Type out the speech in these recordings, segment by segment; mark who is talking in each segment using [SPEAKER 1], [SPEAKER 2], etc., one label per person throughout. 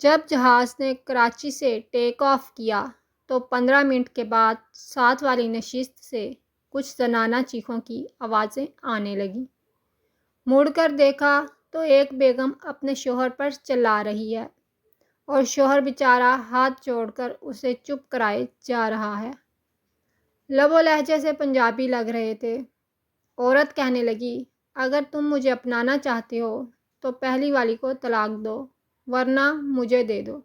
[SPEAKER 1] جب جہاز نے کراچی سے ٹیک آف کیا تو 15 منٹ کے بعد ساتھ والی نشست سے کچھ زنانہ چیخوں کی آوازیں آنے لگیں۔ مڑ کر دیکھا تو ایک بیگم اپنے شوہر پر چلا رہی ہے اور شوہر بیچارہ ہاتھ جوڑ کر اسے چپ کرائے جا رہا ہے۔ لب و لہجے سے پنجابی لگ رہے تھے۔ عورت کہنے لگی، اگر تم مجھے اپنانا چاہتے ہو تو پہلی والی کو طلاق دو ورنہ مجھے دے دو۔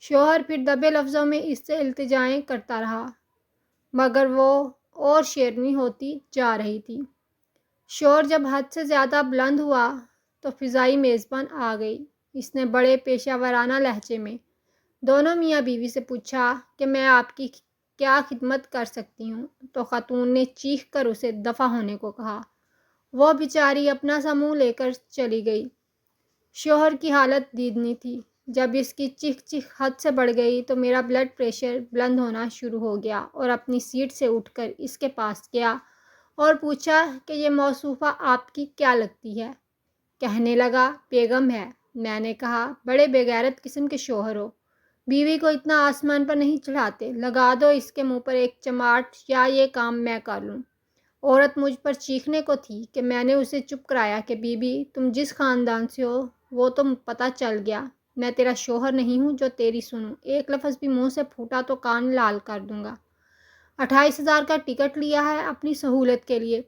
[SPEAKER 1] شوہر پھر دبے لفظوں میں اس سے التجائیں کرتا رہا مگر وہ اور شیرنی ہوتی جا رہی تھی۔ شور جب حد سے زیادہ بلند ہوا تو فضائی میزبان آ گئی۔ اس نے بڑے پیشہ ورانہ لہجے میں دونوں میاں بیوی سے پوچھا کہ میں آپ کی کیا خدمت کر سکتی ہوں، تو خاتون نے چیخ کر اسے دفع ہونے کو کہا۔ وہ بیچاری اپنا سا منہ لے کر چلی گئی۔ شوہر کی حالت دیدنی تھی۔ جب اس کی چیخ چیخ حد سے بڑھ گئی تو میرا بلڈ پریشر بلند ہونا شروع ہو گیا اور اپنی سیٹ سے اٹھ کر اس کے پاس گیا اور پوچھا کہ یہ موصوفہ آپ کی کیا لگتی ہے؟ کہنے لگا، بیگم ہے۔ میں نے کہا، بڑے بے غیرت قسم کے شوہر ہو، بیوی کو اتنا آسمان پر نہیں چڑھاتے، لگا دو اس کے منہ پر ایک چماٹ یا یہ کام میں کر لوں۔ عورت مجھ پر چیخنے کو تھی کہ میں نے اسے چپ کرایا کہ بی بی تم جس خاندان سے ہو وہ تو پتہ چل گیا، میں تیرا شوہر نہیں ہوں جو تیری سنوں، ایک لفظ بھی منہ سے پھوٹا تو کان لال کر دوں گا۔ 28,000 کا ٹکٹ لیا ہے اپنی سہولت کے لیے،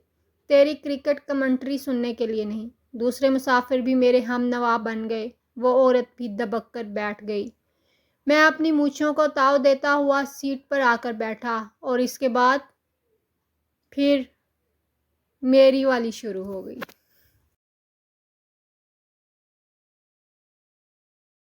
[SPEAKER 1] تیری کرکٹ کمنٹری سننے کے لیے نہیں۔ دوسرے مسافر بھی میرے ہم نوا بن گئے۔ وہ عورت بھی دبک کر بیٹھ گئی۔ میں اپنی مونچھوں کو تاؤ دیتا ہوا سیٹ پر آ کر بیٹھا اور اس کے بعد پھر میری والی شروع ہو گئی۔